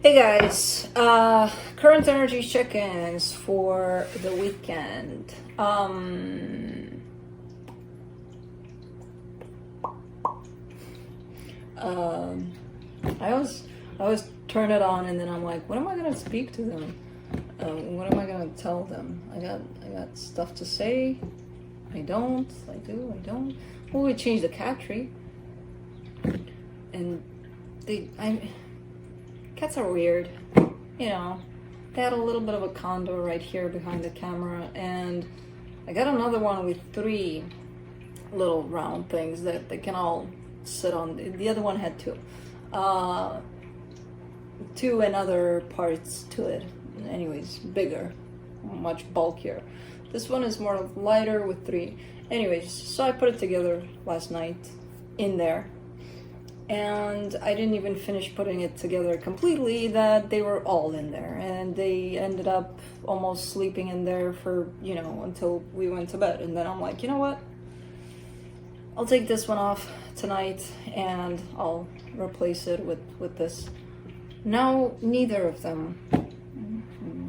Hey guys, current energy check-ins for the weekend. I always turn it on and then I'm like, what am I gonna speak to them? What am I gonna tell them? I got stuff to say. I don't. I do. I don't. Well, we changed the cat tree, and cats are weird, you know. They had a little bit of a condo right here behind the camera, and I got another one with 3 little round things that they can all sit on. The other one had 2. 2 and other parts to it. Anyways, bigger, much bulkier. This one is more lighter with 3. Anyways, so I put it together last night in there. And I didn't even finish putting it together completely, that they were all in there. And they ended up almost sleeping in there for, until we went to bed. And then I'm like, you know what? I'll take this one off tonight and I'll replace it with this. Now, neither of them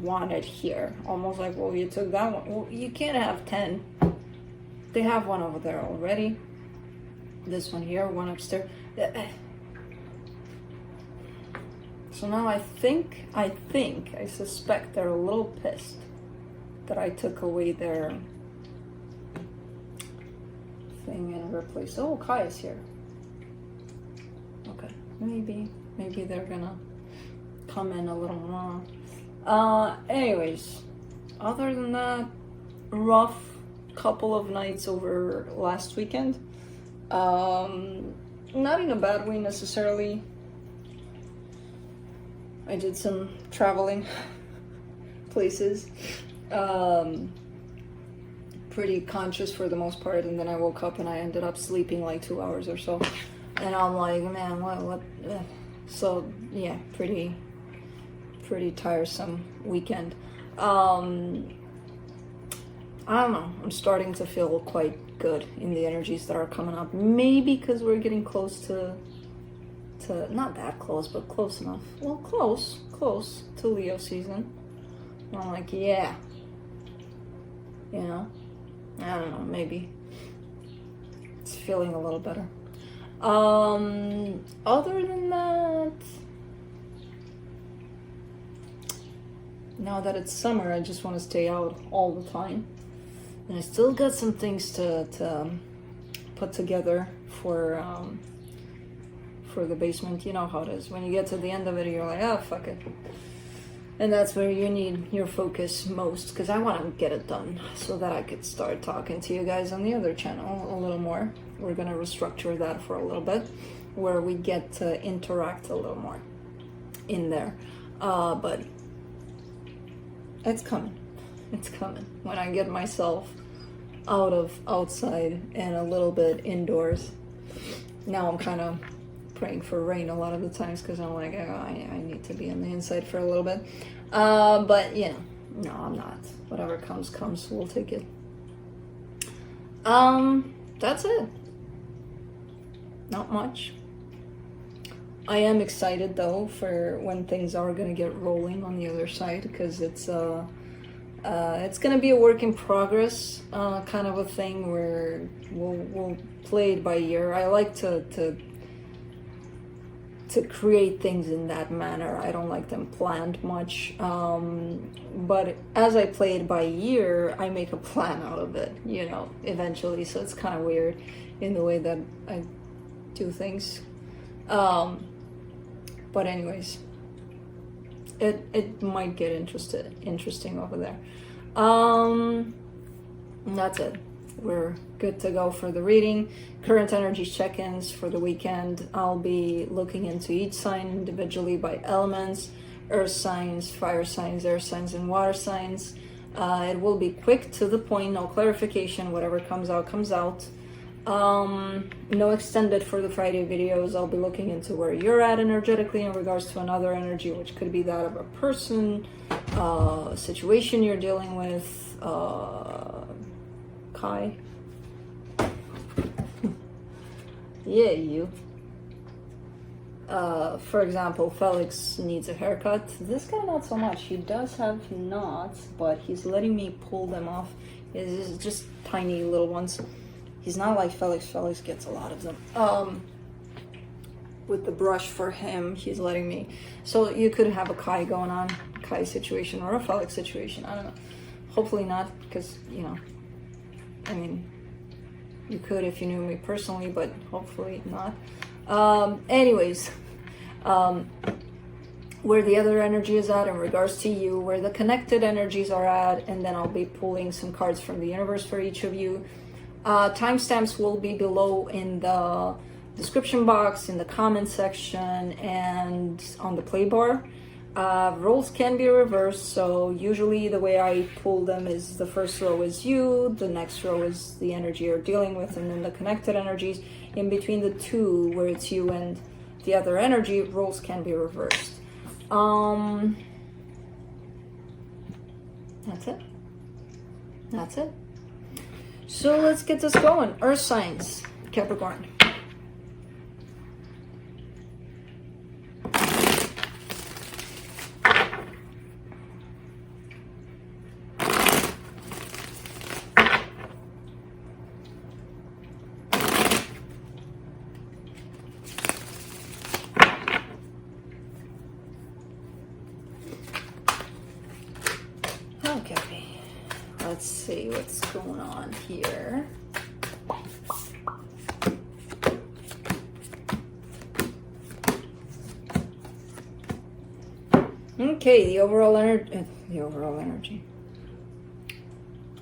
want it here. Almost like, well, you took that one. Well, you can't have 10. They have one over there already. This one here, one upstairs. So now I suspect they're a little pissed that I took away their thing and replaced. Oh, Kai is here. Okay, maybe they're gonna come in a little more. Anyways, other than that, rough couple of nights over last weekend. Not in a bad way necessarily. I did some traveling places. Pretty conscious for the most part, and then I woke up and I ended up sleeping like 2 hours or so. And I'm like, man, what? So yeah, pretty tiresome weekend. I don't know. I'm starting to feel quite good in the energies that are coming up. Maybe because we're getting close to not that close, but close enough. Well, close to Leo season. And I'm like, yeah. I don't know, maybe. It's feeling a little better. Other than that, now that it's summer, I just want to stay out all the time. And I still got some things to put together for the basement. You know how it is. When you get to the end of it, you're like, oh, fuck it. And that's where you need your focus most, because I want to get it done so that I could start talking to you guys on the other channel a little more. We're going to restructure that for a little bit, where we get to interact a little more in there. But it's coming. It's coming. When I get myself out of outside and a little bit indoors. Now I'm kind of praying for rain a lot of the times, because I'm like, oh, I need to be on the inside for a little bit. But no, I'm not. Whatever comes, we'll take it. That's it. Not much. I am excited though for when things are gonna get rolling on the other side, because it's gonna be a work in progress kind of a thing, where we'll play it by ear. I like to create things in that manner. I don't like them planned much, but as I play it by ear, I make a plan out of it, eventually. So it's kind of weird in the way that I do things. But anyways, it might get interesting over there. That's it. We're good to go for the reading. Current energy check-ins for the weekend. I'll be looking into each sign individually by elements: earth signs, fire signs, air signs, and water signs. It will be quick, to the point, no clarification. Whatever comes out, comes out. No extended for the Friday videos. I'll be looking into where you're at energetically in regards to another energy, which could be that of a person, situation you're dealing with. Kai. Yeah, you. For example, Felix needs a haircut. This guy not so much. He does have knots, but he's letting me pull them off. It's just tiny little ones. He's not like Felix. Felix gets a lot of them. With the brush for him, he's letting me. So you could have a Kai going on, Kai situation, or a Felix situation. I don't know. Hopefully not, because, you know, I mean, you could if you knew me personally, but hopefully not. Anyways, where the other energy is at in regards to you, where the connected energies are at, and then I'll be pulling some cards from the universe for each of you. Timestamps will be below in the description box, in the comment section, and on the play bar. Roles can be reversed, so usually the way I pull them is the first row is you, the next row is the energy you're dealing with, and then the connected energies. In between the two, where it's you and the other energy, roles can be reversed. That's it. That's it. So let's get this going. Earth signs, Capricorn. Okay, let's see what's going on here. Okay, the overall energy.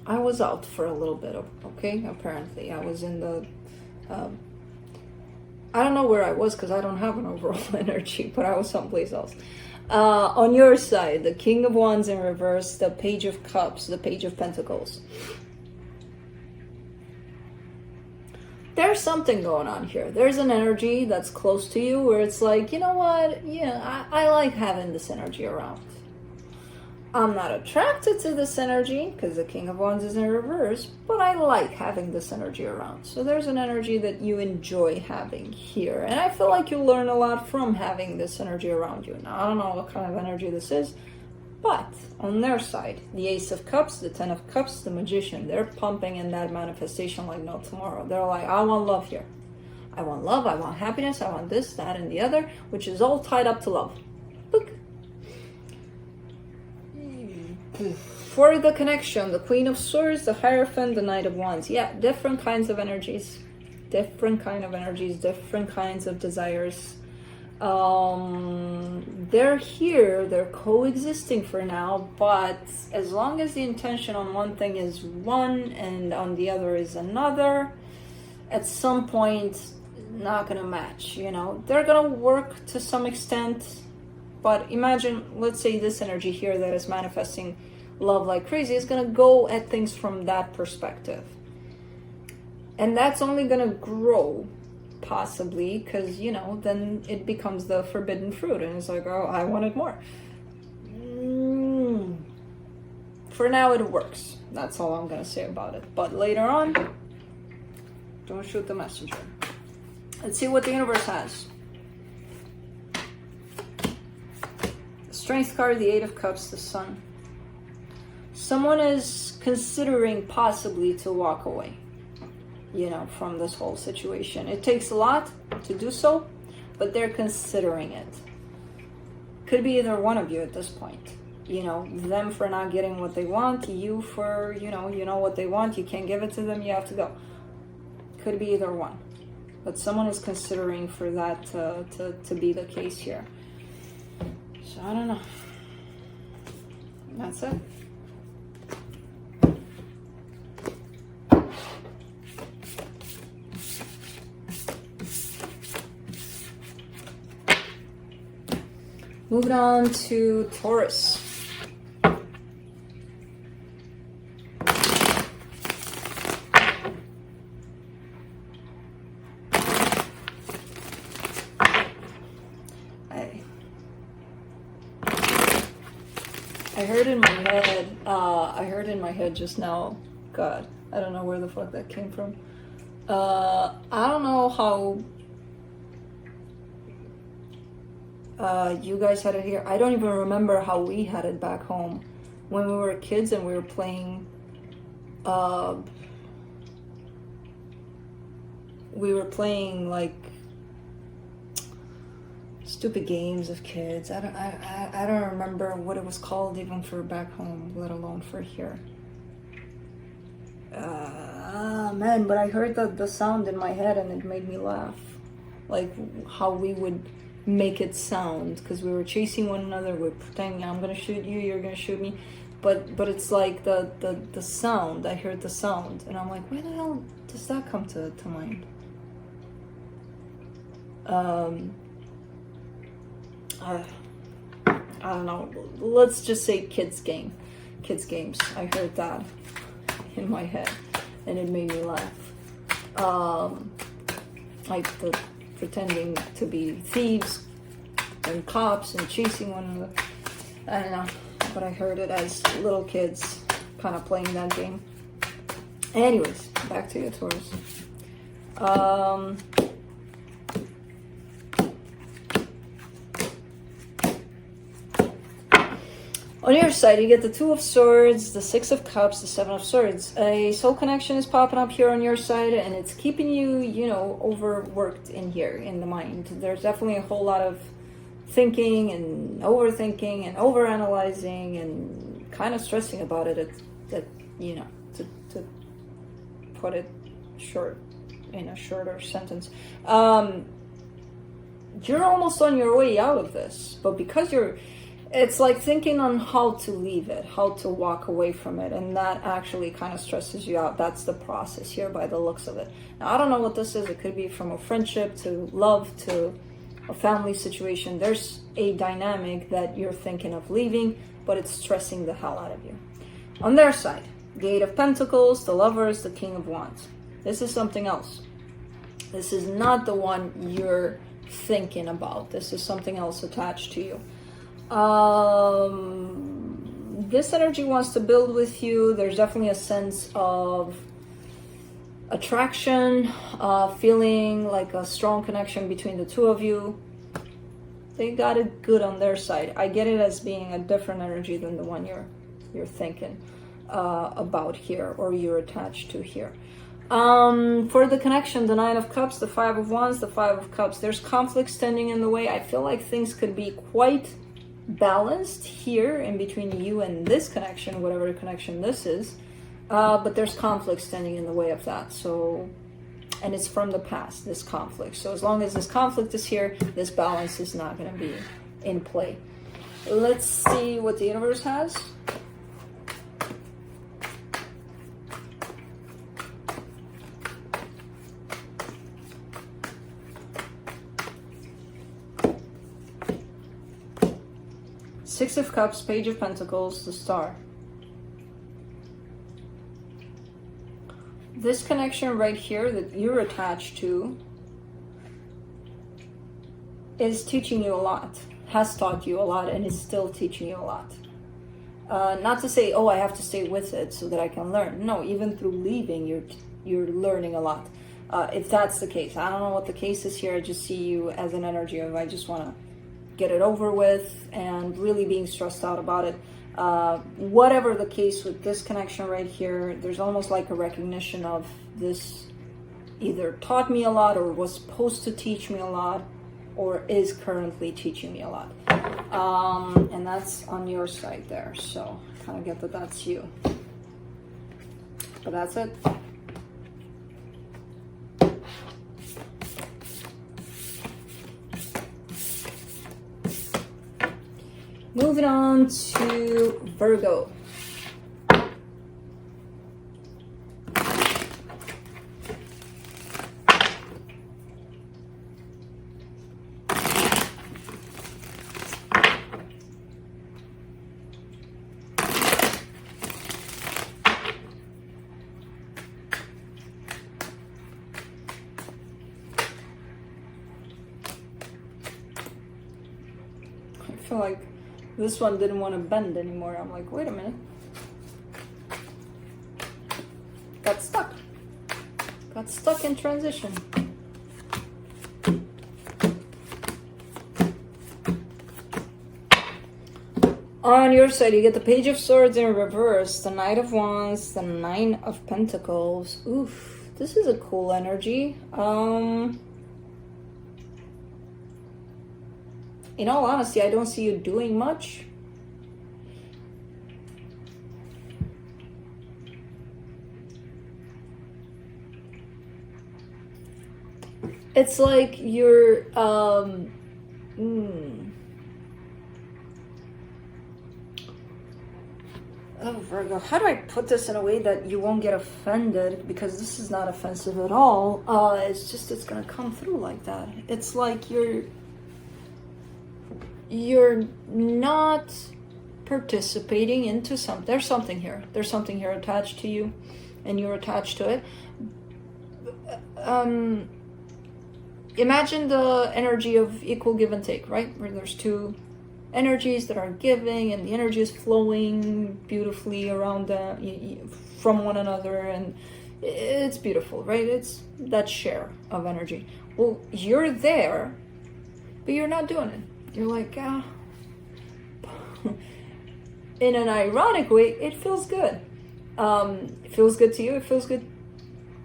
I was out for a little bit, okay? Apparently, I was in the, I don't know where I was because I don't have an overall energy, but I was someplace else. On your side, the King of Wands in reverse, the Page of Cups, the Page of Pentacles. There's something going on here. There's an energy that's close to you where it's like, you know what? Yeah, I like having this energy around. I'm not attracted to this energy because the King of Wands is in reverse, but I like having this energy around. So there's an energy that you enjoy having here. And I feel like you learn a lot from having this energy around you. Now, I don't know what kind of energy this is, but on their side, the Ace of Cups, the Ten of Cups, the Magician, they're pumping in that manifestation like no tomorrow. They're like, I want love here. I want love, I want happiness, I want this, that, and the other, which is all tied up to love. Look. For the connection, the Queen of Swords, the Hierophant, the Knight of Wands. Yeah, different kinds of energies. Different kind of energies, different kinds of desires. They're here, they're coexisting for now, but as long as the intention on one thing is one and on the other is another, at some point, not gonna match, you know. They're gonna work to some extent, but imagine, let's say this energy here that is manifesting love like crazy is gonna go at things from that perspective. And that's only gonna grow, possibly, because, you know, then it becomes the forbidden fruit, and it's like, oh, I wanted more. For now, it works. That's all I'm gonna say about it. But later on, don't shoot the messenger. Let's see what the universe has. Strength card, the Eight of Cups, the Sun. Someone is considering possibly to walk away, you know, from this whole situation. It takes a lot to do so, but they're considering it. Could be either one of you at this point. You know, them for not getting what they want, you for, you know what they want, you can't give it to them, you have to go. Could be either one. But someone is considering for that to be the case here. So I don't know. That's it. Moving on to Taurus. I heard in my head, just now, God, I don't know where the fuck that came from. I don't know how You guys had it here. I don't even remember how we had it back home when we were kids and we were playing. We were playing like stupid games of kids. I don't remember what it was called even for back home, let alone for here. Man, but I heard the sound in my head and it made me laugh. Like how we would make it sound, because we were chasing one another, we're pretending I'm gonna shoot you, you're gonna shoot me, but it's like the sound. I heard the sound and I'm like, where the hell does that come to mind? I don't know, let's just say kids games. I heard that in my head and it made me laugh. Like the pretending to be thieves and cops and chasing one another. I don't know, but I heard it as little kids kind of playing that game. Anyways, back to you, Taurus. On your side, you get the Two of Swords, the Six of Cups, the Seven of Swords. A soul connection is popping up here on your side, and it's keeping you, you know, overworked in here, in the mind. There's definitely a whole lot of thinking and overthinking and overanalyzing and kind of stressing about it, that you know, to put it short, in a shorter sentence. You're almost on your way out of this, but because it's like thinking on how to leave it, how to walk away from it, and that actually kind of stresses you out. That's the process here by the looks of it. Now, I don't know what this is. It could be from a friendship to love to a family situation. There's a dynamic that you're thinking of leaving, but it's stressing the hell out of you. On their side, the Eight of Pentacles, the Lovers, the King of Wands. This is something else. This is not the one you're thinking about. This is something else attached to you. This energy wants to build with you. There's definitely a sense of attraction, feeling like a strong connection between the two of you. They got it good on their side. I get it as being a different energy than the one you're thinking about here, or you're attached to here. For the connection, the Nine of Cups, the Five of Wands, the Five of Cups. There's conflict standing in the way. I feel like things could be quite balanced here in between you and this connection, whatever connection this is, but there's conflict standing in the way of that. So, and it's from the past, this conflict. So as long as this conflict is here, this balance is not going to be in play. Let's see what the universe has. Six of Cups, Page of Pentacles, the Star. This connection right here that you're attached to is teaching you a lot, has taught you a lot, and is still teaching you a lot. Not to say, oh, I have to stay with it so that I can learn. No, even through leaving, you're learning a lot. If that's the case. I don't know what the case is here. I just see you as an energy of, I just want to get it over with, and really being stressed out about it. Whatever the case with this connection right here, there's almost like a recognition of this either taught me a lot, or was supposed to teach me a lot, or is currently teaching me a lot. And that's on your side there. So I kind of get that that's you. But that's it. Moving on to Virgo. I feel like this one didn't want to bend anymore. I'm like, wait a minute. Got stuck. Got stuck in transition. On your side, you get the Page of Swords in reverse, the Knight of Wands, the Nine of Pentacles. Oof, this is a cool energy. In all honesty, I don't see you doing much. It's like you're, Oh, Virgo, how do I put this in a way that you won't get offended? Because this is not offensive at all. It's just, it's gonna come through like that. It's like you're not participating into something. There's something here. There's something here attached to you, and you're attached to it. Imagine the energy of equal give and take, right? Where there's two energies that are giving, and the energy is flowing beautifully around from one another, and it's beautiful, right? It's that share of energy. Well, you're there, but you're not doing it. You're like, in an ironic way, it feels good. It feels good to you. It feels good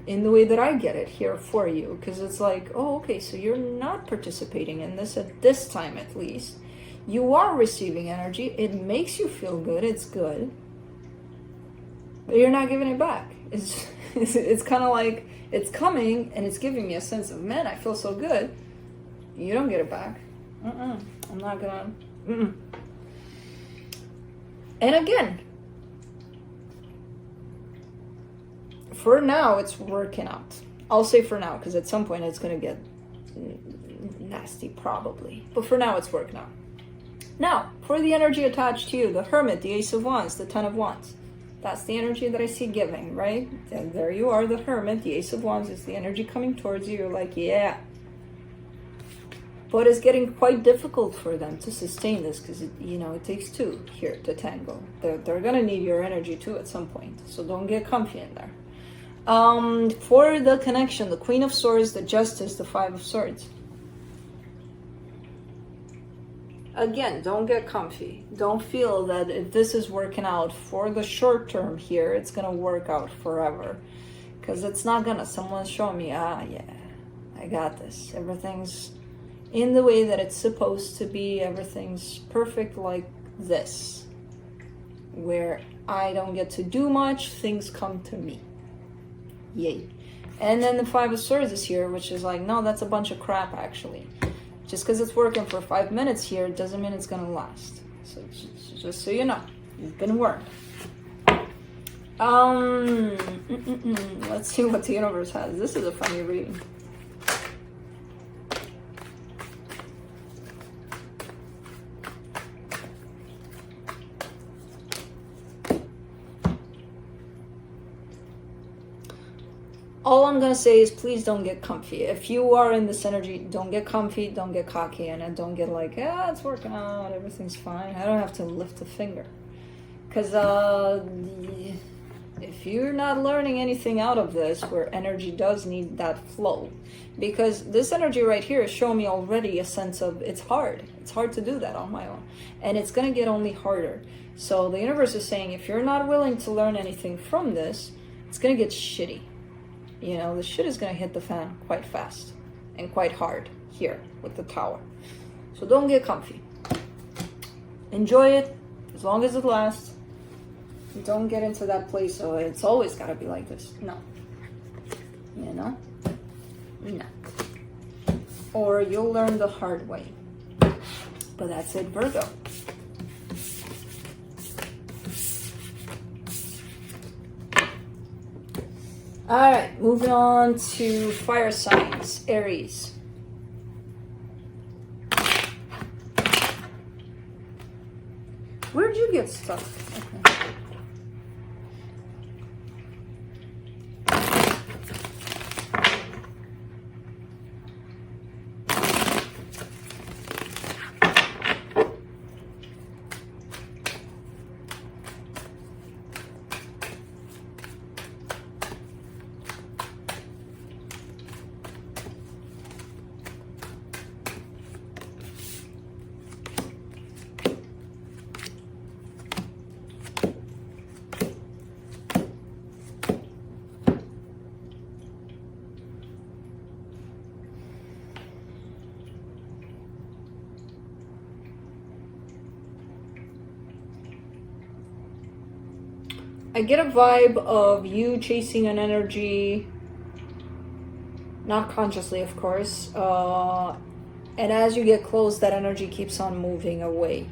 in the way that I get it here for you, because it's like, oh, okay, so you're not participating in this at this time, at least. You are receiving energy. It makes you feel good. It's good, but you're not giving it back. It's kind of like it's coming and it's giving me a sense of, man, I feel so good. You don't get it back. I'm not gonna. And again, for now, it's working out. I'll say for now, because at some point it's gonna get nasty, probably. But for now, it's working out. Now, for the energy attached to you, the Hermit, the Ace of Wands, the Ten of Wands. That's the energy that I see giving, right? And there you are, the Hermit, the Ace of Wands is the energy coming towards you. You're like, yeah. But it's getting quite difficult for them to sustain this, because it takes two here to tango. They're gonna need your energy too at some point, so don't get comfy in there. For the connection, the Queen of Swords, the Justice, the Five of Swords. Again, don't get comfy. Don't feel that if this is working out for the short term here, it's gonna work out forever, because it's not gonna. Someone's showing me, yeah, I got this. Everything's in the way that it's supposed to be. Everything's perfect like this, where I don't get to do much, things come to me. Yay. And then the Five of Swords is here, which is like, no, that's a bunch of crap, actually. Just because it's working for 5 minutes here doesn't mean it's gonna last. So just so you know, you've been warned. Let's see what the universe has. This is a funny reading. All I'm gonna say is, please don't get comfy. If you are in this energy, don't get comfy, don't get cocky, and don't get like, yeah, it's working out, everything's fine. I don't have to lift a finger. Because if you're not learning anything out of this, where energy does need that flow, because this energy right here is showing me already a sense of, it's hard. It's hard to do that on my own. And it's gonna get only harder. So the universe is saying, if you're not willing to learn anything from this, it's gonna get shitty. The shit is going to hit the fan quite fast and quite hard here with the Tower. So don't get comfy. Enjoy it as long as it lasts. Don't get into that place, so it's always got to be like this. No. No. Or you'll learn the hard way. But that's it, Virgo. All right, moving on to fire signs, Aries. Where'd you get stuck? Okay. I get a vibe of you chasing an energy, not consciously, of course. And as you get close, that energy keeps on moving away.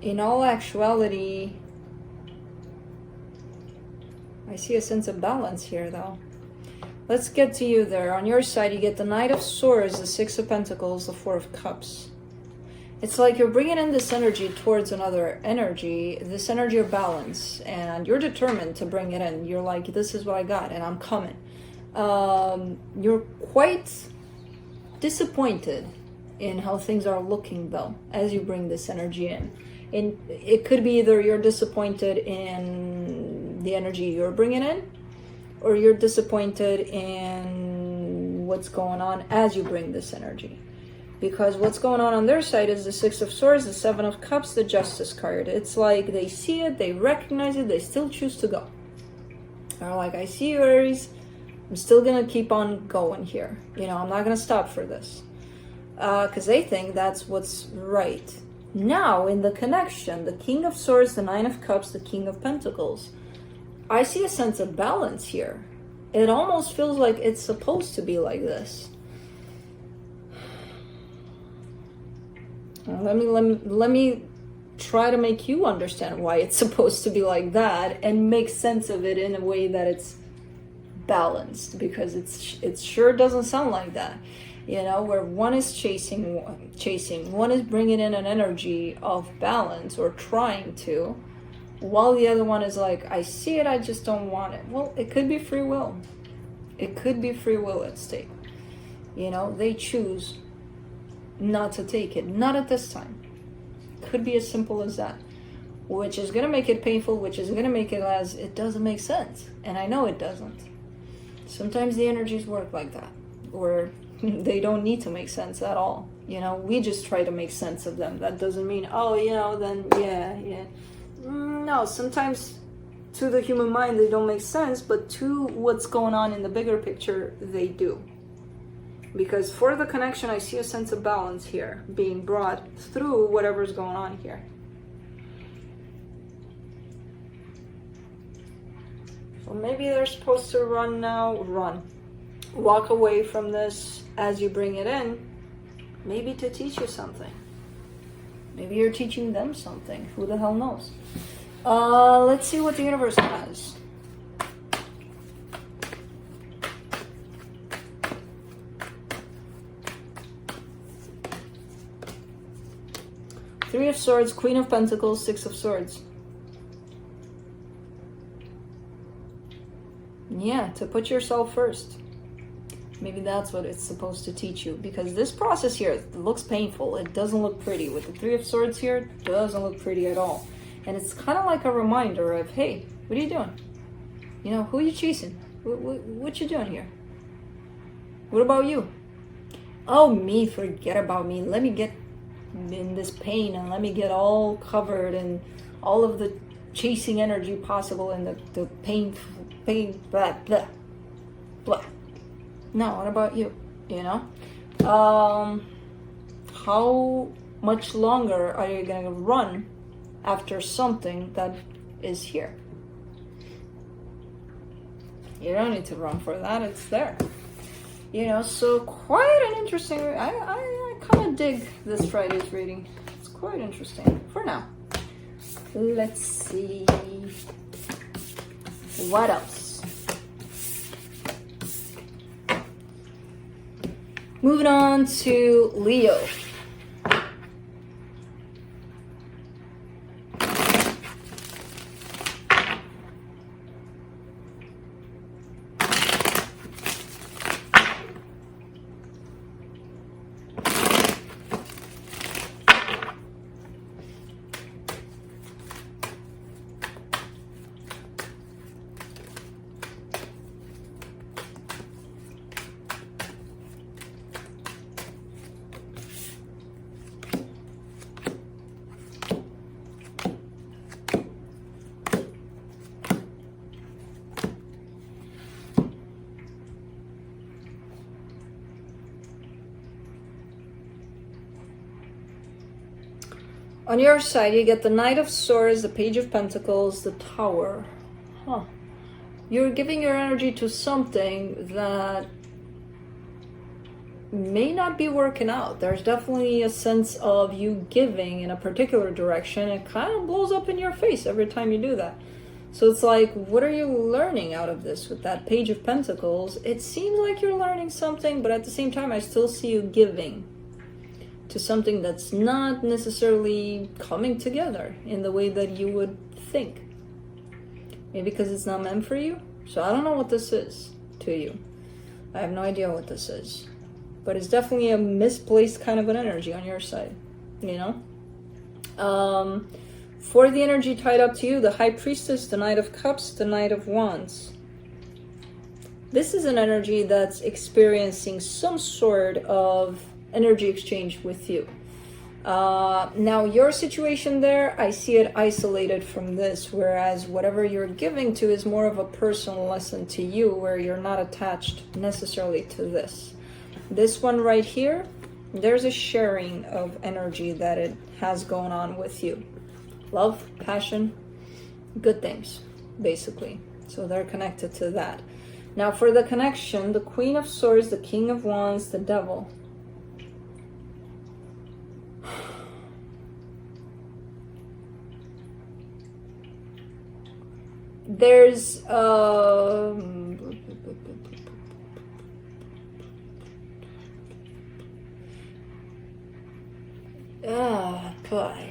In all actuality, I see a sense of balance here, though. Let's get to you there. On your side, you get the Knight of Swords, the Six of Pentacles, the Four of Cups. It's like you're bringing in this energy towards another energy, this energy of balance, and you're determined to bring it in. You're like, this is what I got, and I'm coming. You're quite disappointed in how things are looking, though, as you bring this energy in. And it could be either you're disappointed in the energy you're bringing in, or you're disappointed in what's going on as you bring this energy. Because what's going on their side is the Six of Swords, the Seven of Cups, the Justice card. It's like they see it, they recognize it, they still choose to go. They're like, I see you, Aries. I'm still going to keep on going here. You know, I'm not going to stop for this. Because they think that's what's right. Now, in the connection, the King of Swords, the Nine of Cups, the King of Pentacles, I see a sense of balance here. It almost feels like it's supposed to be like this. Let me try to make you understand why it's supposed to be like that and make sense of it in a way that it's balanced, because it sure doesn't sound like that. You know, where one is chasing, one is bringing in an energy of balance or trying to, while the other one is like, I see it, I just don't want it. Well, it could be free will. It could be free will at stake. You know, they choose not to take it. Not at this time. Could be as simple as that. Which is going to make it painful, which is going to make it as, it doesn't make sense. And I know it doesn't. Sometimes the energies work like that. Or they don't need to make sense at all. You know, we just try to make sense of them. That doesn't mean, oh, you know, then yeah. No, sometimes to the human mind they don't make sense, but to what's going on in the bigger picture, they do. Because for the connection, I see a sense of balance here being brought through whatever's going on here. So maybe they're supposed to run now. Run. Walk away from this as you bring it in. Maybe to teach you something. Maybe you're teaching them something. Who the hell knows? Let's see what the universe has. Three of Swords, Queen of Pentacles, Six of Swords. Yeah, to put yourself first. Maybe that's what it's supposed to teach you. Because this process here looks painful. It doesn't look pretty. With the Three of Swords here, it doesn't look pretty at all. And it's kind of like a reminder of, hey, what are you doing? You know, who are you chasing? What you doing here? What about you? Oh, me, forget about me. Let me get in this pain and let me get all covered in all of the chasing energy possible and the pain, blah, blah, blah. No, what about you? You know? How much longer are you going to run after something that is here? You don't need to run for that. It's there. You know, so quite an interesting... I kind of dig this Friday's reading. It's quite interesting. For now. Let's see. What else? Moving on to Leo. On your side, you get the Knight of Swords, the Page of Pentacles, the Tower. Huh. You're giving your energy to something that may not be working out. There's definitely a sense of you giving in a particular direction. It kind of blows up in your face every time you do that. So it's like, what are you learning out of this with that Page of Pentacles? It seems like you're learning something, but at the same time, I still see you giving to something that's not necessarily coming together in the way that you would think. Maybe because it's not meant for you. So I don't know what this is to you. I have no idea what this is. But it's definitely a misplaced kind of an energy on your side, you know? For the energy tied up to you, the High Priestess, the Knight of Cups, the Knight of Wands. This is an energy that's experiencing some sort of energy exchange with you. Now, your situation there, I see it isolated from this, whereas whatever you're giving to is more of a personal lesson to you, where you're not attached necessarily to this. This one right here, there's a sharing of energy that it has going on with you. Love, passion, good things, basically. So they're connected to that. Now for the connection, the Queen of Swords, the King of Wands, the Devil. There's boy,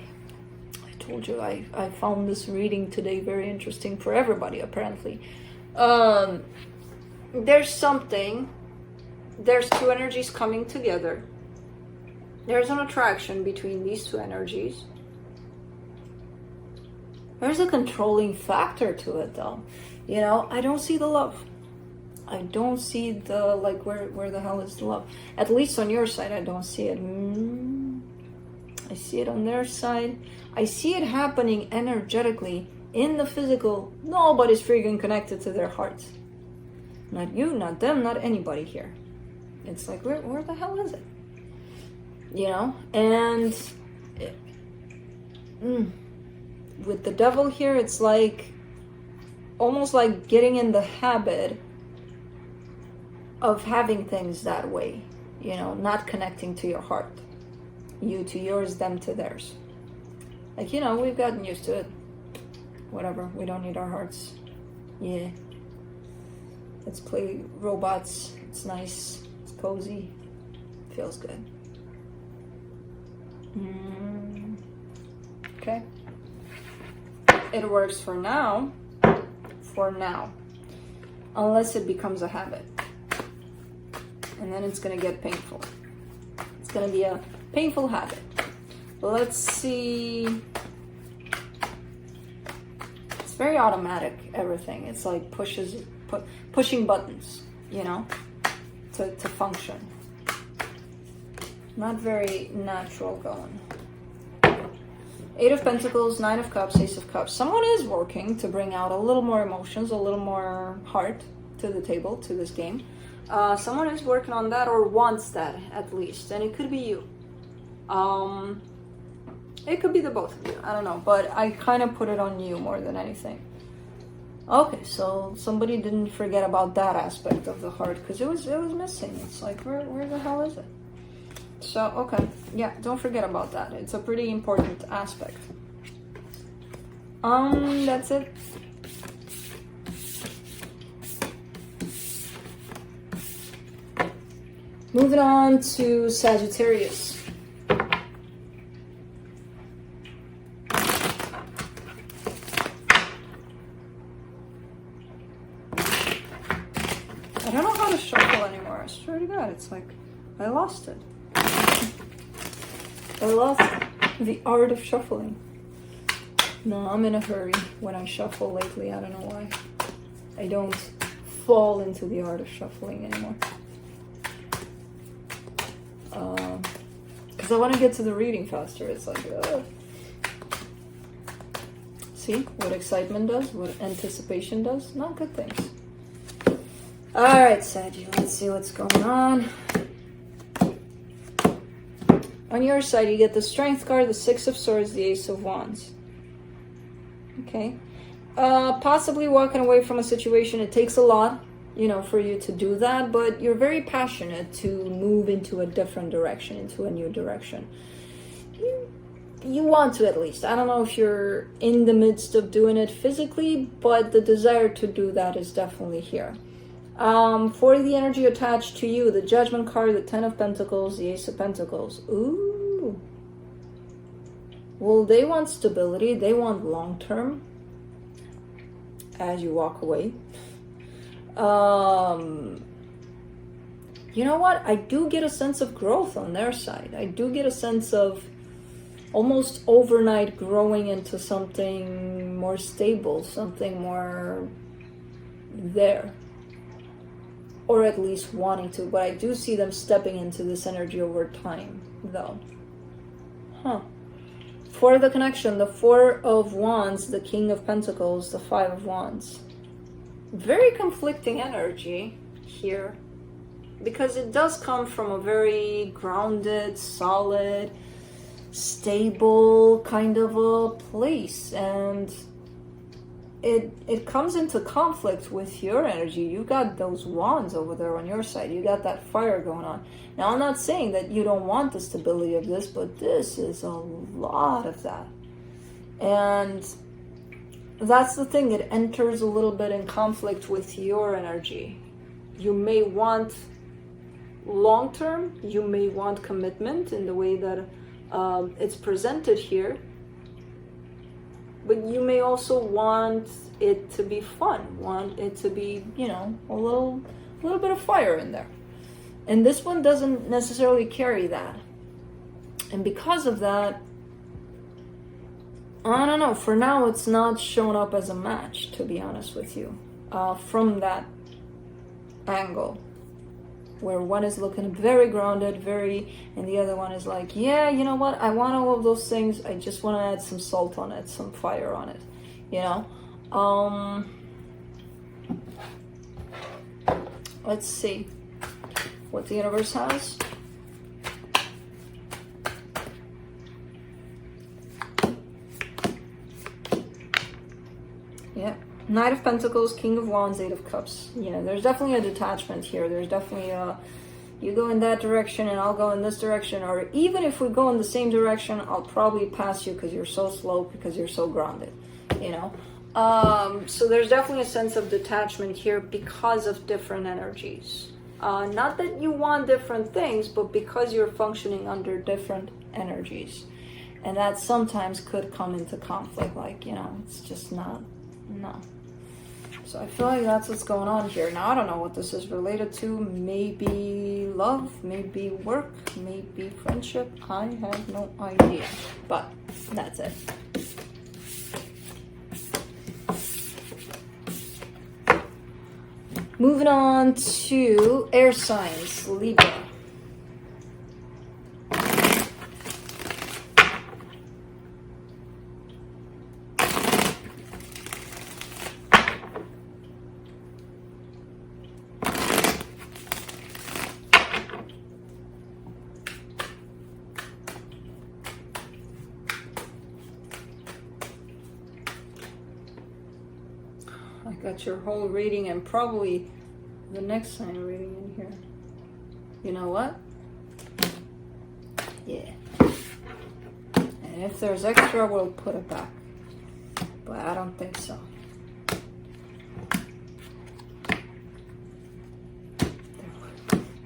I told you I found this reading today very interesting for everybody, apparently. There's something, there's two energies coming together. There's an attraction between these two energies. There's a controlling factor to it, though. You know, I don't see the love. I don't see the, like, where the hell is the love? At least on your side, I don't see it. I see it on their side. I see it happening energetically. In the physical, nobody's freaking connected to their hearts. Not you, not them, not anybody here. It's like, where the hell is it? You know? And with the Devil here, it's like almost like getting in the habit of having things that way, you know, not connecting to your heart. You to yours, them to theirs. Like, you know, we've gotten used to it. Whatever, we don't need our hearts. Yeah. Let's play robots. It's nice. It's cozy. Feels good. Okay. It works for now. For now. Unless it becomes a habit. And then it's going to get painful. It's going to be a painful habit. Let's see. It's very automatic, everything. It's like pushing buttons, you know, to function. Not very natural going. Eight of Pentacles, Nine of Cups, Ace of Cups. Someone is working to bring out a little more emotions, a little more heart to the table, to this game. Someone is working on that, or wants that at least, and it could be you. It could be the both of you, I don't know, but I kind of put it on you more than anything. Okay, so somebody didn't forget about that aspect of the heart, because it was missing. It's like, where the hell is it? So, okay, yeah, don't forget about that. It's a pretty important aspect. That's it. Moving on to Sagittarius. I don't know how to shuffle anymore. I swear to God, it's like I lost it. I lost the art of shuffling. No, I'm in a hurry when I shuffle lately. I don't know why. I don't fall into the art of shuffling anymore. Because I want to get to the reading faster. It's like, see what excitement does, what anticipation does? Not good things. All right, Saggy, let's see what's going on. On your side, you get the Strength card, the Six of Swords, the Ace of Wands. Okay. Possibly walking away from a situation. It takes a lot, you know, for you to do that, but you're very passionate to move into a different direction, into a new direction. You want to, at least. I don't know if you're in the midst of doing it physically, but the desire to do that is definitely here. For the energy attached to you, the Judgment card, the Ten of Pentacles, the Ace of Pentacles. Ooh. Well, they want stability. They want long-term as you walk away. You know what? I do get a sense of growth on their side. I do get a sense of almost overnight growing into something more stable, something more there. Or at least wanting to. But I do see them stepping into this energy over time, though. Huh. For the connection, the Four of Wands, the King of Pentacles, the Five of Wands. Very conflicting energy here. Because it does come from a very grounded, solid, stable kind of a place, and it comes into conflict with your energy. You got those wands over there on your side. You got that fire going on. Now, I'm not saying that you don't want the stability of this, but this is a lot of that. And that's the thing. It enters a little bit in conflict with your energy. You may want long-term. You may want commitment in the way that it's presented here, but you may also want it to be fun, want it to be, you know, a little bit of fire in there. And this one doesn't necessarily carry that. And because of that, I don't know, for now it's not shown up as a match, to be honest with you, from that angle. Where one is looking very grounded, and the other one is like, yeah, you know what, I want all of those things, I just want to add some salt on it, some fire on it, you know. Let's see what the universe has. Yeah. Knight of Pentacles, King of Wands, Eight of Cups. Yeah, there's definitely a detachment here. There's definitely a, you go in that direction and I'll go in this direction. Or even if we go in the same direction, I'll probably pass you because you're so slow, because you're so grounded, you know. So there's definitely a sense of detachment here because of different energies. Not that you want different things, but because you're functioning under different energies. And that sometimes could come into conflict, like, you know, it's just not, no. So I feel like that's what's going on here. Now, I don't know what this is related to. Maybe love, maybe work, maybe friendship. I have no idea. But that's it. Moving on to air signs, Libra. I got your whole reading and probably the next sign reading in here. You know what? Yeah. And if there's extra, we'll put it back. But I don't think so.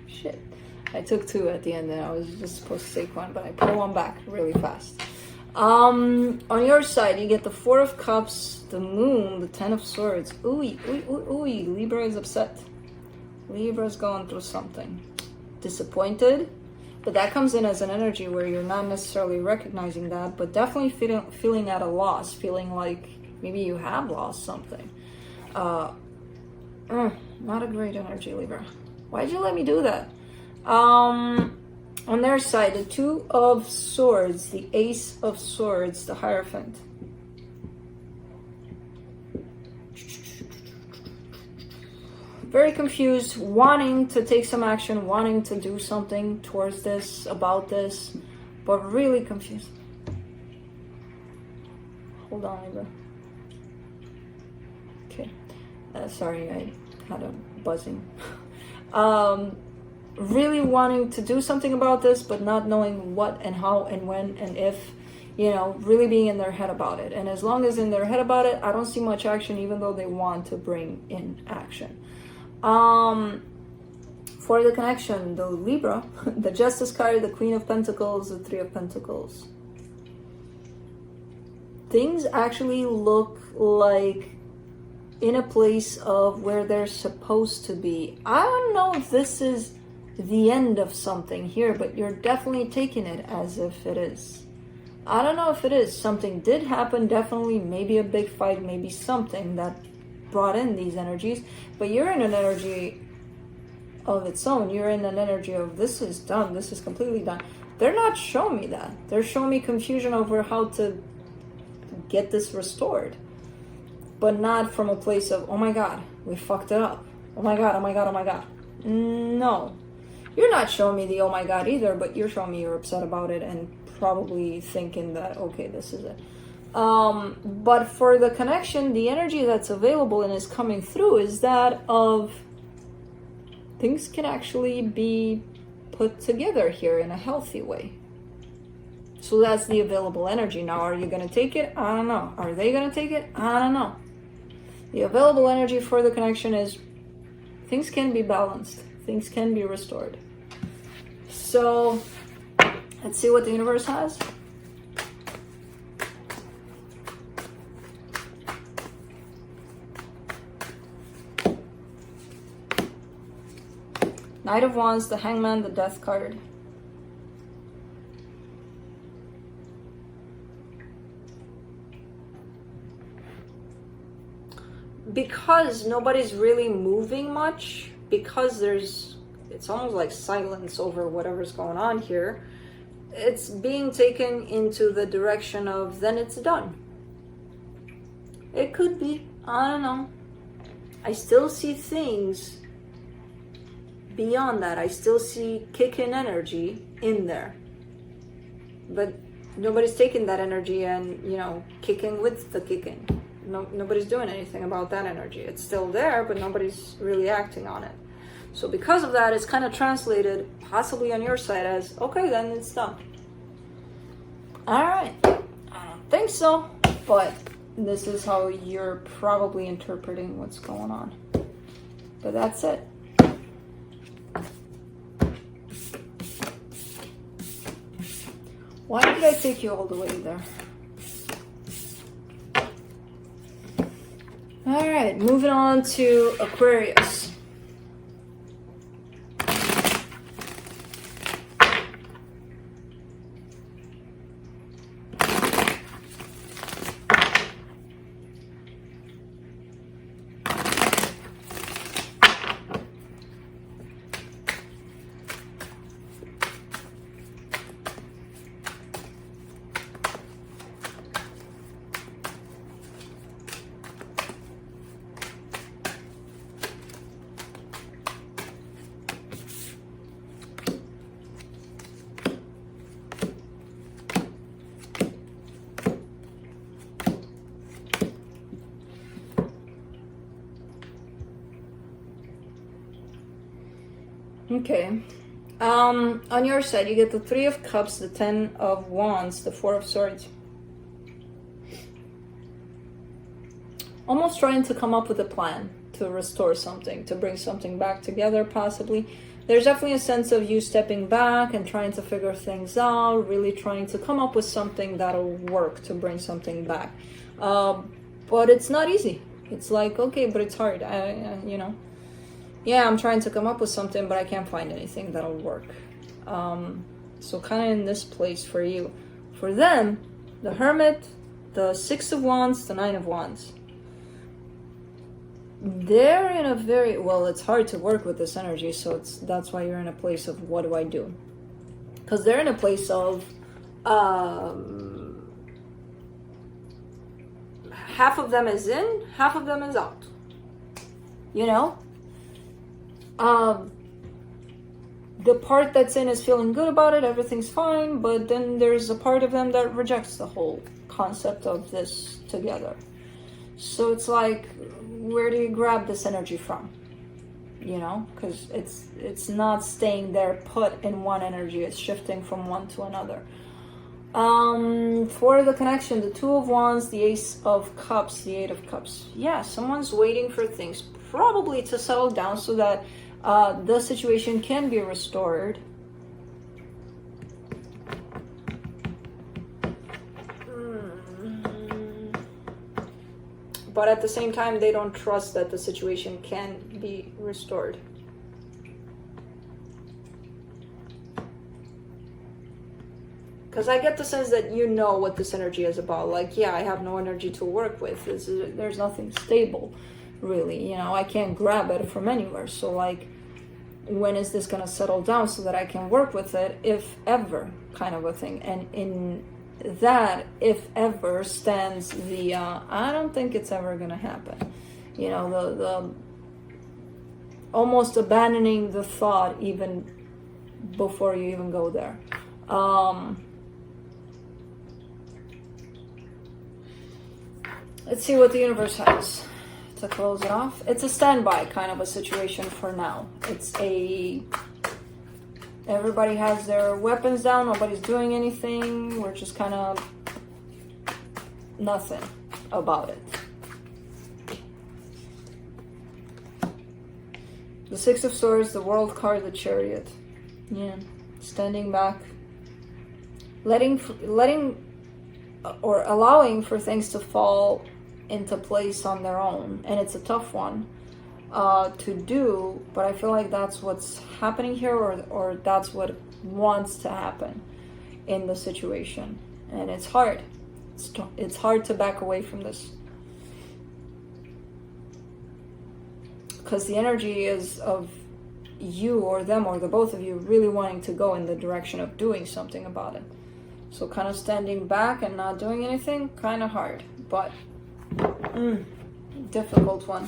Shit. I took two at the end and I was just supposed to take one, but I put one back really fast. On your side, you get the Four of Cups, the Moon, the Ten of Swords. Ooh, Libra is upset. Libra's going through something. Disappointed. But that comes in as an energy where you're not necessarily recognizing that, but definitely feeling at a loss, feeling like maybe you have lost something. Not a great energy, Libra. Why'd you let me do that? On their side, the Two of Swords, the Ace of Swords, the Hierophant. Very confused, wanting to take some action, wanting to do something towards this, about this. but really confused. Hold on, Libra. Okay. Sorry, I had a buzzing. Really wanting to do something about this, but not knowing what and how and when and if, you know, really being in their head about it. And as long as in their head about it, I don't see much action, even though they want to bring in action. For the connection, the Libra, the Justice card, the Queen of Pentacles, the Three of Pentacles. Things actually look like in a place of where they're supposed to be. I don't know if this is the end of something here, but you're definitely taking it as if it is. I don't know if it is. Something did happen, definitely, maybe a big fight, maybe something that brought in these energies, but you're in an energy of its own. You're in an energy of this is done, this is completely done. They're not showing me that. They're showing me confusion over how to get this restored, but not from a place of, oh my God, we fucked it up. Oh my God, oh my God, oh my God. No. You're not showing me the oh my God either, but you're showing me you're upset about it and probably thinking that, okay, this is it. But for the connection, the energy that's available and is coming through is that of things can actually be put together here in a healthy way. So that's the available energy. Now, are you going to take it? I don't know. Are they going to take it? I don't know. The available energy for the connection is things can be balanced. Things can be restored. So let's see what the universe has. Knight of Wands, the Hangman, the Death card. Because nobody's really moving much, because it's almost like silence over whatever's going on here, it's being taken into the direction of then it's done. It could be, I don't know. I still see things beyond that. I still see kicking energy in there, but nobody's taking that energy and, you know, kicking with the kicking. Nobody's doing anything about that energy. It's still there, but nobody's really acting on it. So because of that, it's kind of translated possibly on your side as, okay, then it's done. All right. I don't think so, but this is how you're probably interpreting what's going on. But that's it. Why did I take you all the way there? All right, moving on to Aquarius. Okay. On your side, you get the Three of Cups, the Ten of Wands, the Four of Swords. Almost trying to come up with a plan to restore something, to bring something back together, possibly. There's definitely a sense of you stepping back and trying to figure things out, really trying to come up with something that'll work to bring something back. But it's not easy. It's like, okay, but it's hard, you know. Yeah, I'm trying to come up with something, but I can't find anything that'll work. So kind of in this place for you. For them, the Hermit, the Six of Wands, the Nine of Wands. They're in a very, well, it's hard to work with this energy, so that's why you're in a place of what do I do? Because they're in a place of half of them is in, half of them is out. You know? the part that's in is feeling good about it, everything's fine, but then there's a part of them that rejects the whole concept of this together. So it's like, where do you grab this energy from? You know, because it's not staying there put in one energy, it's shifting from one to another. For the connection, the Two of Wands, the Ace of Cups, the Eight of Cups. Yeah, someone's waiting for things probably to settle down so that the situation can be restored. But at the same time, they don't trust that the situation can be restored. Because I get the sense that you know what this energy is about. Like, yeah, I have no energy to work with. There's nothing stable, really. You know, I can't grab it from anywhere. So, like, when is this going to settle down so that I can work with it, if ever, kind of a thing. And in that, if ever, stands the I don't think it's ever gonna happen. You know, the almost abandoning the thought even before you even go there. Let's see what the universe has to close it off. It's a standby kind of a situation for now. It's a everybody has their weapons down, nobody's doing anything, we're just kind of nothing about it. The Six of Swords, the World card, the Chariot. Yeah, standing back, letting or allowing for things to fall into place on their own. And it's a tough one to do, but I feel like that's what's happening here, or that's what wants to happen in the situation. And it's hard. It's hard to back away from this, because the energy is of you or them or the both of you really wanting to go in the direction of doing something about it. So kind of standing back and not doing anything, kind of hard, but difficult one.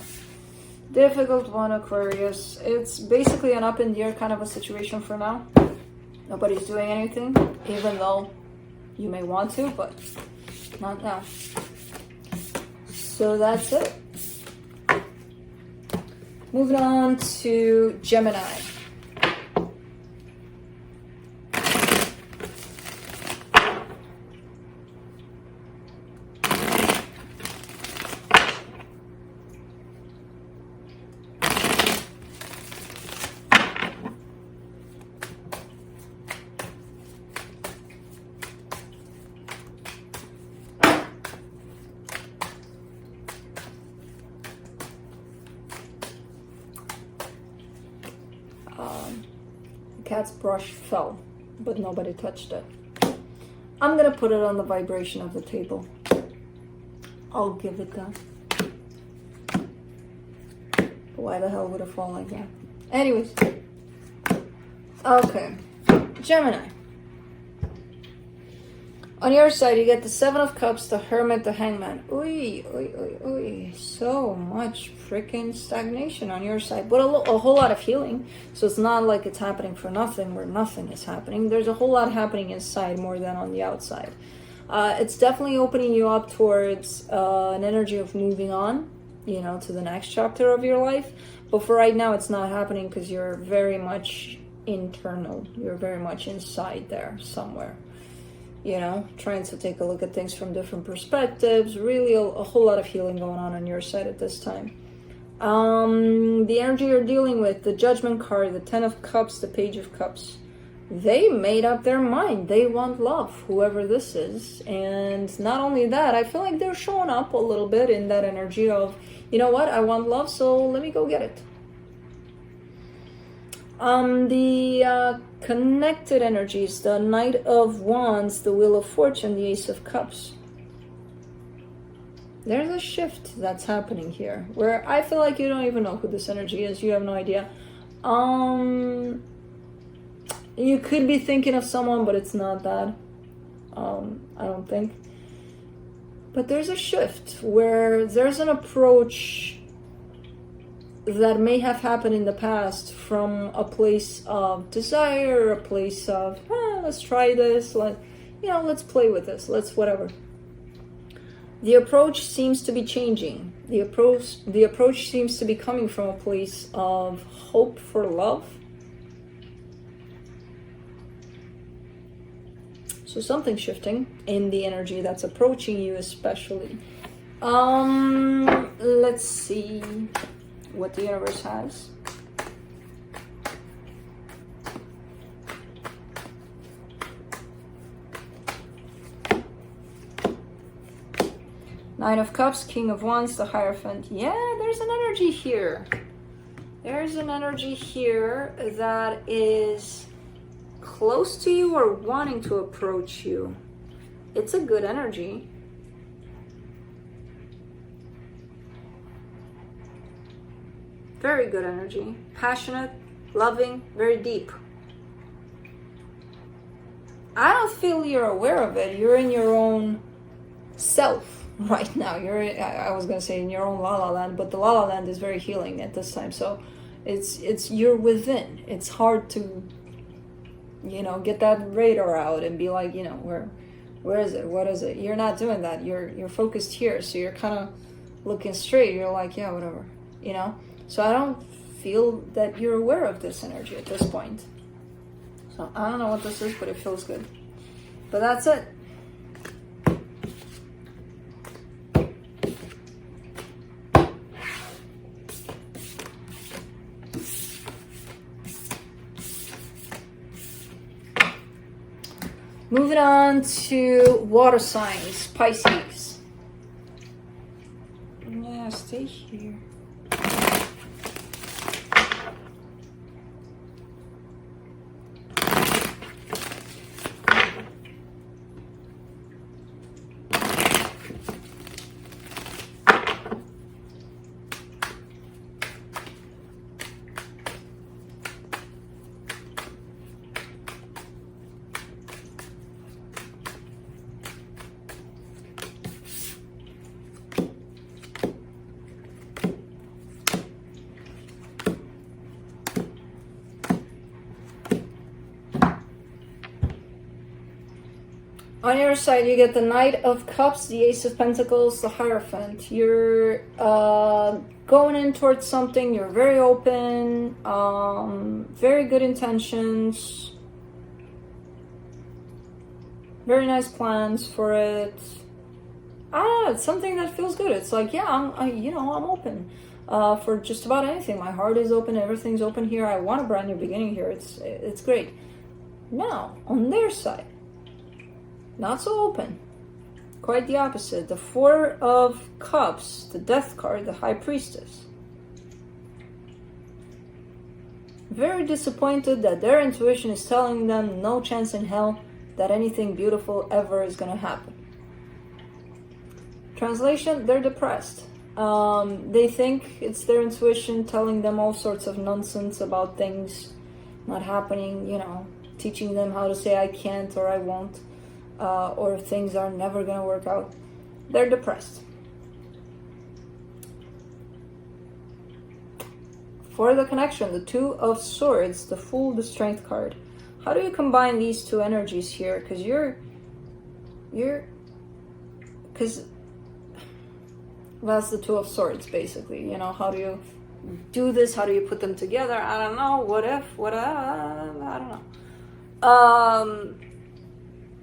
Difficult one, Aquarius. It's basically an up in the air kind of a situation for now. Nobody's doing anything, even though you may want to, but not now. So that's it. Moving on to Gemini. Cat's brush fell, but nobody touched it. I'm gonna put it on the vibration of the table. I'll give it that. Why the hell would it fall like that? Anyways. Okay. Gemini. On your side, you get the Seven of Cups, the Hermit, the Hangman. Oy, oy, oy, oy. So much freaking stagnation on your side. But a whole lot of healing. So it's not like it's happening for nothing, where nothing is happening. There's a whole lot happening inside more than on the outside. It's definitely opening you up towards an energy of moving on, you know, to the next chapter of your life. But for right now, it's not happening because you're very much internal. You're very much inside there somewhere. You know, trying to take a look at things from different perspectives. Really a whole lot of healing going on your side at this time. The energy you're dealing with, the Judgment card, the Ten of Cups, the Page of Cups. They made up their mind. They want love, whoever this is. And not only that, I feel like they're showing up a little bit in that energy of, you know what, I want love, so let me go get it. The connected energies, the Knight of Wands, the Wheel of Fortune, the Ace of Cups. There's a shift that's happening here, where I feel like you don't even know who this energy is. You have no idea. You could be thinking of someone, but it's not that. I don't think. But there's a shift where there's an approach that may have happened in the past from a place of desire, a place of, let's try this, let's play with this, let's whatever. The approach seems to be changing. The approach seems to be coming from a place of hope for love. So something shifting in the energy that's approaching you especially. Let's see what the universe has. Nine of Cups, King of Wands, the Hierophant. Yeah, there's an energy here. There's an energy here that is close to you or wanting to approach you. It's a good energy. Very good energy. Passionate, loving, very deep. I don't feel you're aware of it. You're in your own self right now. You're I was gonna say in your own la la land, but the la la land is very healing at this time. So it's you're within. It's hard to, get that radar out and be like, where is it? What is it? You're not doing that. You're focused here. So you're kind of looking straight. You're like, yeah, whatever, So I don't feel that you're aware of this energy at this point. So I don't know what this is, but it feels good. But that's it. Moving on to water signs, Pisces. Yeah, stay here. On your side, you get the Knight of Cups, the Ace of Pentacles, the Hierophant. You're going in towards something. You're very open, very good intentions, very nice plans for it. It's something that feels good. It's like, yeah, I'm open for just about anything. My heart is open. Everything's open here. I want a brand new beginning here. It's great. Now, on their side, not so open. Quite the opposite. The Four of Cups, the Death card, the High Priestess. Very disappointed that their intuition is telling them no chance in hell that anything beautiful ever is going to happen. Translation, they're depressed. They think it's their intuition telling them all sorts of nonsense about things not happening, teaching them how to say I can't or I won't. Or things are never going to work out. They're depressed. For the connection, the Two of Swords, the Fool, the Strength card. How do you combine these two energies here? Because because that's the Two of Swords, basically. How do you do this? How do you put them together? I don't know. I don't know.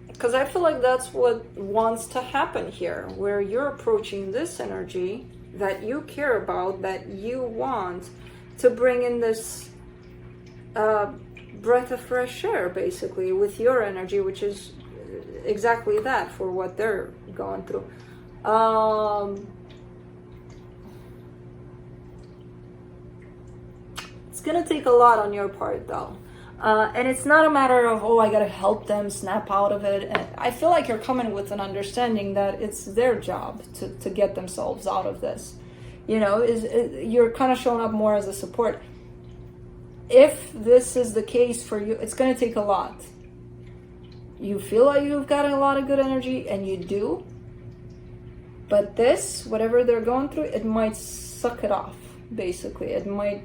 Because I feel like that's what wants to happen here, where you're approaching this energy that you care about, that you want to bring in this breath of fresh air, basically, with your energy, which is exactly that for what they're going through. It's going to take a lot on your part, though. And it's not a matter of, I gotta help them snap out of it. And I feel like you're coming with an understanding that it's their job to get themselves out of this. You're kind of showing up more as a support. If this is the case for you, it's gonna take a lot. You feel like you've got a lot of good energy, and you do. But this, whatever they're going through, it might suck it off. basically. It might...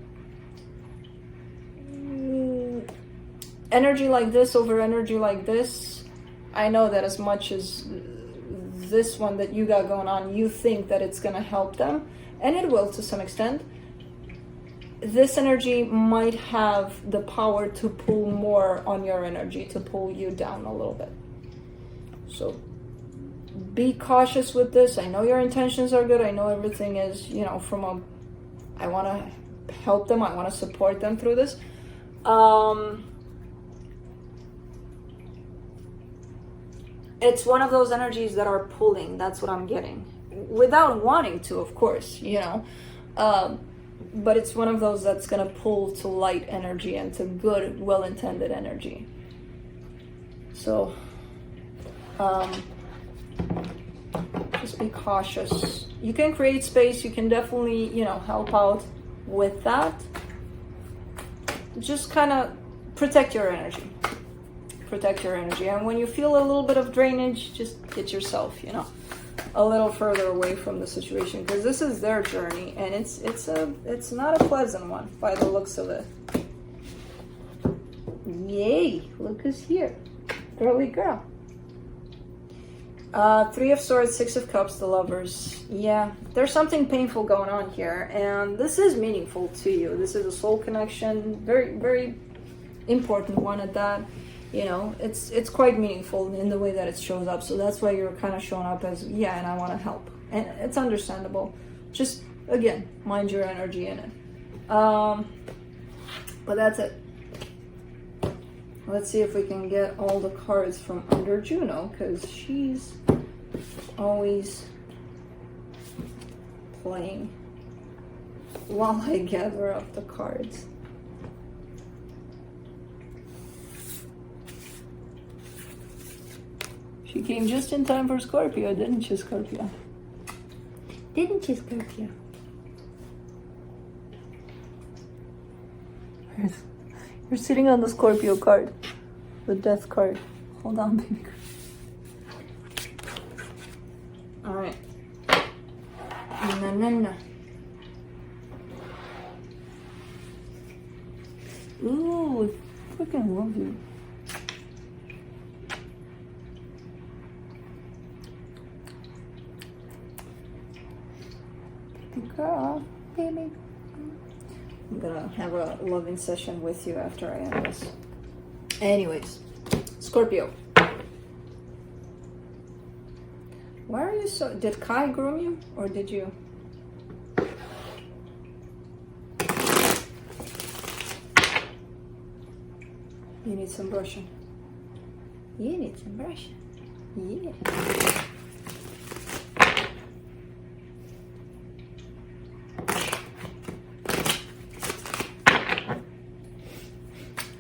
energy like this over energy like this, I know that as much as this one that you got going on, you think that it's going to help them, and it will to some extent. This energy might have the power to pull more on your energy, to pull you down a little bit. So be cautious with this. I know your intentions are good. I know everything is, you know, from a, I want to help them. I want to support them through this. It's one of those energies that are pulling. That's what I'm getting. Without wanting to, of course, you know. But it's one of those that's going to pull to light energy and to good, well-intended energy. So, just be cautious. You can create space. You can definitely, you know, help out with that. Just kind of protect your energy. Protect your energy. And when you feel a little bit of drainage, just get yourself, you know, a little further away from the situation, because this is their journey, and it's not a pleasant one by the looks of it. Yay! Look who's here, girly girl. Three of Swords, Six of Cups, the Lovers. Yeah, there's something painful going on here, and this is meaningful to you. This is a soul connection, very, very important one at that. You know, it's quite meaningful in the way that it shows up. So that's why you're kind of showing up as, yeah, and I want to help. And it's understandable. Just, again, mind your energy in it. But that's it. Let's see if we can get all the cards from under Juno, because she's always playing while I gather up the cards. You came just in time for Scorpio, didn't you, Scorpio? Didn't you, Scorpio? You're sitting on the Scorpio card, the Death card. Hold on, baby. All right. No. Ooh, I freaking love you. Girl, baby. I'm gonna have a loving session with you after I end this. Anyways, Scorpio. Why are you so... Did Kai groom you? Or did you... You need some brushing. You need some brushing. Yeah.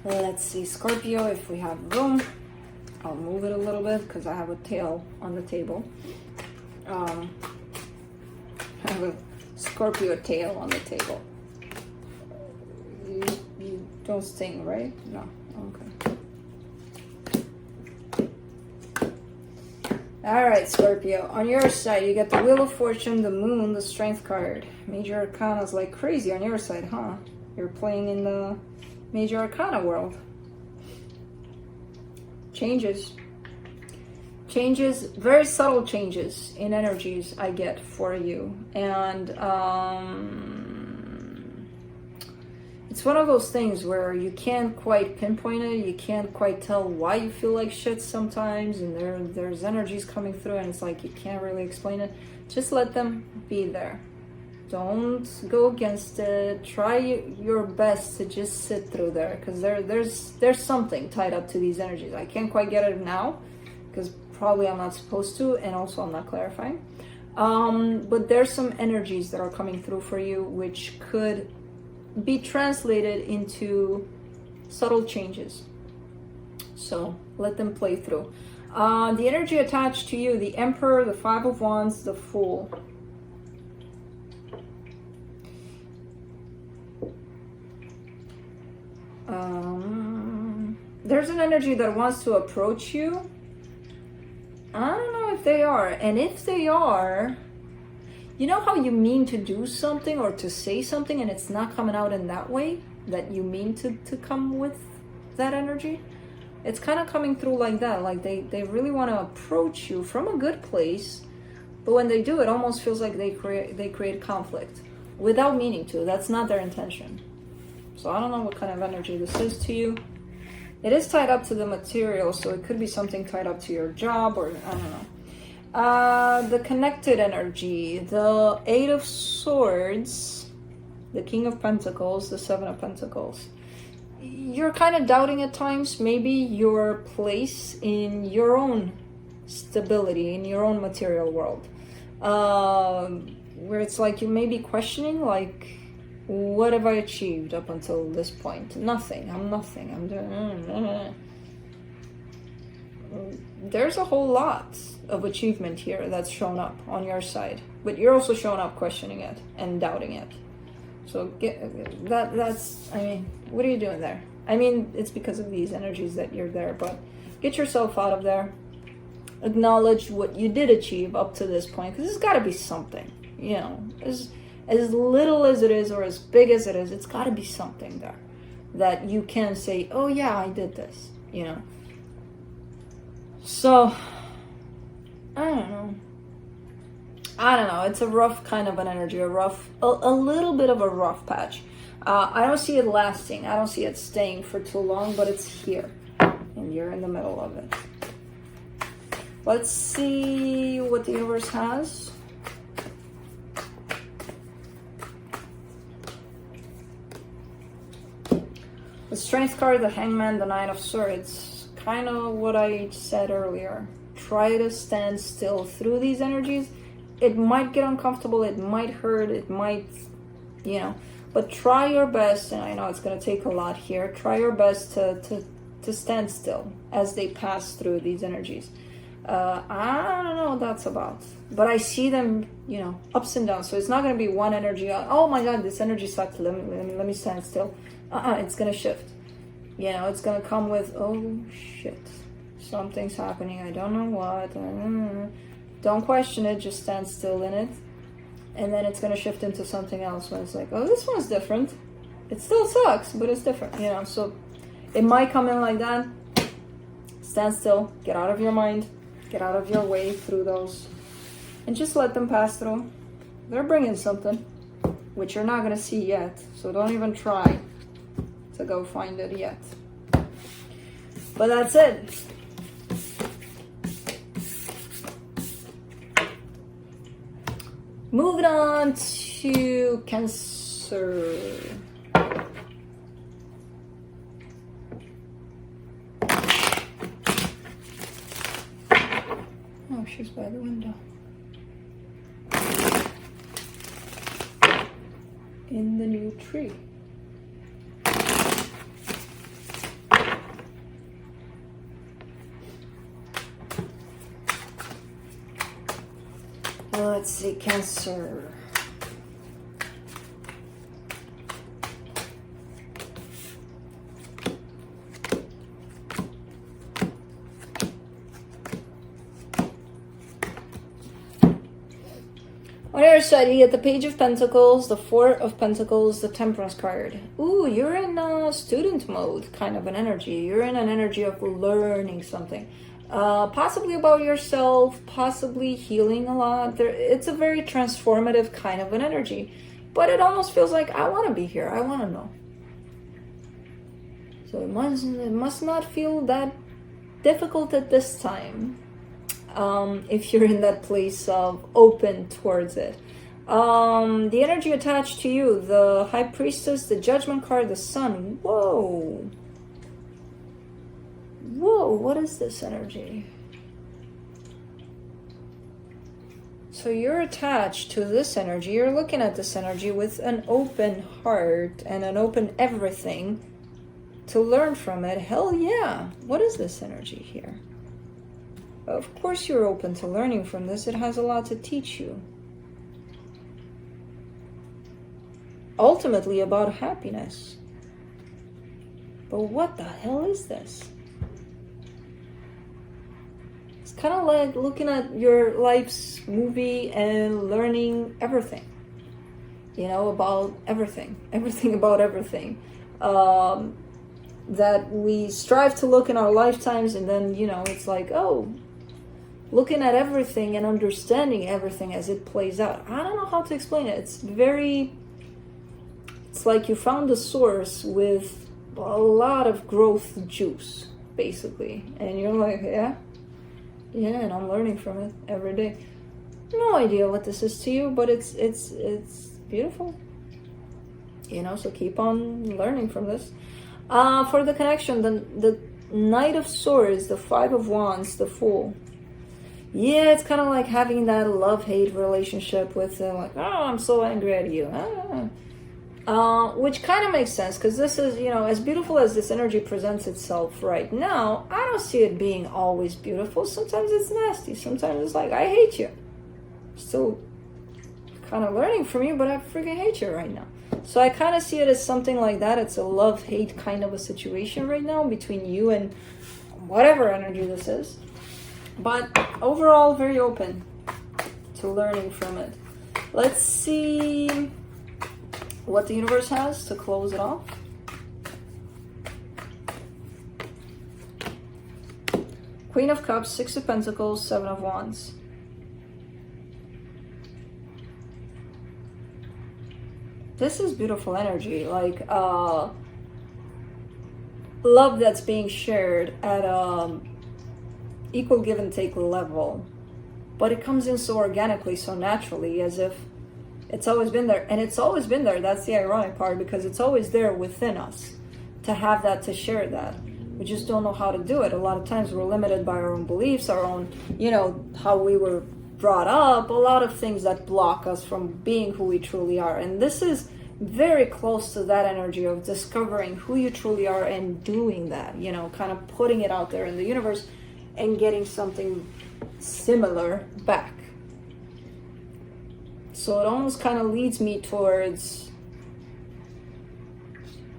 Let's see, Scorpio, if we have room. I'll move it a little bit because I have a tail on the table. I have a Scorpio tail on the table. You don't sting, right? No. Okay. All right, Scorpio. On your side, you get the Wheel of Fortune, the Moon, the Strength card. Major Arcana is like crazy on your side, huh? You're playing in the Major Arcana world. Changes, very subtle changes in energies I get for you. And it's one of those things where you can't quite pinpoint it. You can't quite tell why you feel like shit sometimes. And there's energies coming through and it's like you can't really explain it. Just let them be there. Don't go against it. Try your best to just sit through there, because there's something tied up to these energies. I can't quite get it now because probably I'm not supposed to, and also I'm not clarifying. But there's some energies that are coming through for you which could be translated into subtle changes. So let them play through. The energy attached to you, the Emperor, the Five of Wands, the Fool. There's an energy that wants to approach you. I don't know if they are. And if they are, You know how you mean to do something or to say something and it's not coming out in that way that you mean to come with that energy? It's kind of coming through like that. Like they really want to approach you from a good place, but when they do, it almost feels like they create conflict without meaning to. That's not their intention. So I don't know what kind of energy this is to you. It is tied up to the material, so it could be something tied up to your job, or I don't know. The connected energy, the Eight of Swords, the King of Pentacles, the Seven of Pentacles. You're kind of doubting at times maybe your place in your own stability, in your own material world. Where it's like you may be questioning, like, what have I achieved up until this point? Nothing. I'm nothing. I'm doing... There's a whole lot of achievement here that's shown up on your side, but you're also showing up questioning it and doubting it. So that's, I mean, what are you doing there? I mean, it's because of these energies that you're there, but get yourself out of there. Acknowledge what you did achieve up to this point, because there's got to be something, you know, as little as it is or as big as it is, it's got to be something there that you can say, oh yeah, I did this, you know. So, I don't know. It's a rough kind of an energy, a little bit of a rough patch. I don't see it lasting. I don't see it staying for too long, but it's here. And you're in the middle of it. Let's see what the universe has. The Strength card, the Hangman, the Nine of Swords. Kind of what I said earlier. Try to stand still through these energies. It might get uncomfortable, it might hurt, it might, you know, but try your best, and I know it's going to take a lot here, try your best to stand still as they pass through these energies. I don't know what that's about, but I see them, you know, ups and downs, so it's not going to be one energy, oh my god, this energy sucks, let me stand still. It's going to shift, you know, it's going to come with, oh shit, something's happening, I don't know what, Don't question it, just stand still in it. And then it's going to shift into something else when it's like, oh, this one's different. It still sucks, but it's different, you know. So it might come in like that. Stand still, get out of your mind, get out of your way through those, and just let them pass through. They're bringing something, which you're not going to see yet. So don't even try to go find it yet. But that's it. Moving on to Cancer. Oh, she's by the window. In the new tree. Let's see, Cancer. On your side, you get the Page of Pentacles, the Four of Pentacles, the Temperance card. Ooh, you're in student mode, kind of an energy. You're in an energy of learning something. Possibly about yourself, possibly healing a lot. It's a very transformative kind of an energy. But it almost feels like, I want to be here. I want to know. So it must not feel that difficult at this time. If you're in that place of open towards it. The energy attached to you, the High Priestess, the Judgment card, the Sun. Whoa. Whoa, what is this energy? So you're attached to this energy. You're looking at this energy with an open heart and an open everything to learn from it. Hell yeah. What is this energy here? Of course you're open to learning from this. It has a lot to teach you. Ultimately about happiness. But what the hell is this? It's kind of like looking at your life's movie and learning everything, you know, about everything about everything, that we strive to look in our lifetimes, and then, you know, it's like, oh, looking at everything and understanding everything as it plays out. I don't know how to explain it. It's like you found a source with a lot of growth juice, basically, and you're like, yeah, and I'm learning from it every day. No idea what this is to you, but it's beautiful, you know, so keep on learning from this. For the connection, the Knight of Swords, the Five of Wands, the Fool. Yeah, it's kind of like having that love-hate relationship with like, oh, I'm so angry at you. Which kind of makes sense, because this is, you know, as beautiful as this energy presents itself right now, I don't see it being always beautiful. Sometimes it's nasty. Sometimes it's like, I hate you. Still kind of learning from you, but I freaking hate you right now. So I kind of see it as something like that. It's a love-hate kind of a situation right now between you and whatever energy this is. But overall, very open to learning from it. Let's see what the universe has to close it off. Queen of Cups, Six of Pentacles, Seven of Wands. This is beautiful energy, like love that's being shared at equal give and take level, but it comes in so organically, so naturally, as if it's always been there. And it's always been there. That's the ironic part, because it's always there within us to have that, to share that. We just don't know how to do it. A lot of times we're limited by our own beliefs, our own, you know, how we were brought up, a lot of things that block us from being who we truly are. And this is very close to that energy of discovering who you truly are and doing that, you know, kind of putting it out there in the universe and getting something similar back. So it almost kind of leads me towards,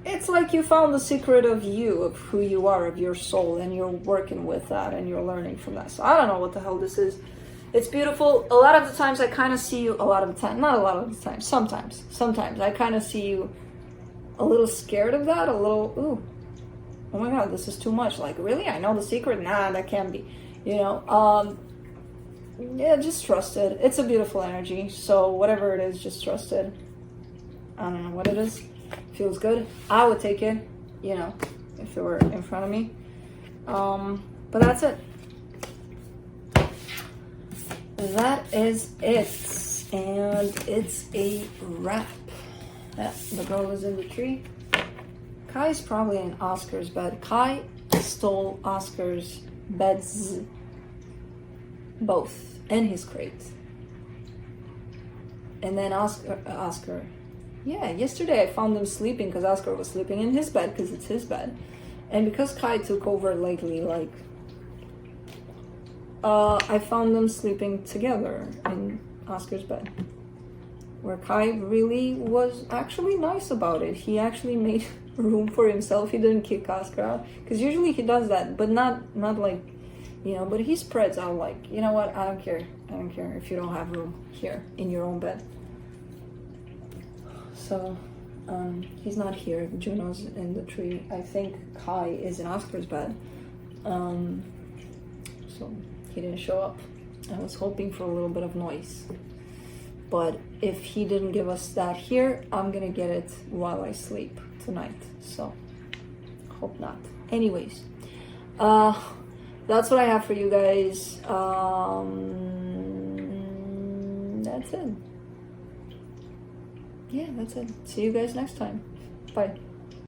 it's like you found the secret of you, of who you are, of your soul, and you're working with that and you're learning from that. So I don't know what the hell this is. It's beautiful. A lot of the times I kind of see you, not a lot of the time, sometimes I kind of see you a little scared of that, a little, ooh, oh my God, this is too much. Like, really? I know the secret? Nah, that can't be, you know. Yeah, just trust it. It's a beautiful energy. So whatever it is, just trust it. I don't know what it is. Feels good. I would take it, you know, if it were in front of me. But that's it. That is it. And it's a wrap. Yeah, the girl is in the tree. Kai's probably in Oscar's bed. Kai stole Oscar's beds, both, and his crate. And then Oscar, yeah, yesterday I found him sleeping because Oscar was sleeping in his bed because it's his bed. And because Kai took over lately, like, I found them sleeping together in Oscar's bed, where Kai really was actually nice about it. He actually made room for himself. He didn't kick Oscar out, because usually he does that, but not like, you know, but he spreads out like, you know what, I don't care if you don't have room here in your own bed. So he's not here. Juno's in the tree. I think Kai is in Oscar's bed, so he didn't show up. I was hoping for a little bit of noise, but if he didn't give us that here, I'm gonna get it while I sleep tonight, so hope not. Anyways, that's what I have for you guys. That's it. Yeah, that's it. See you guys next time. Bye.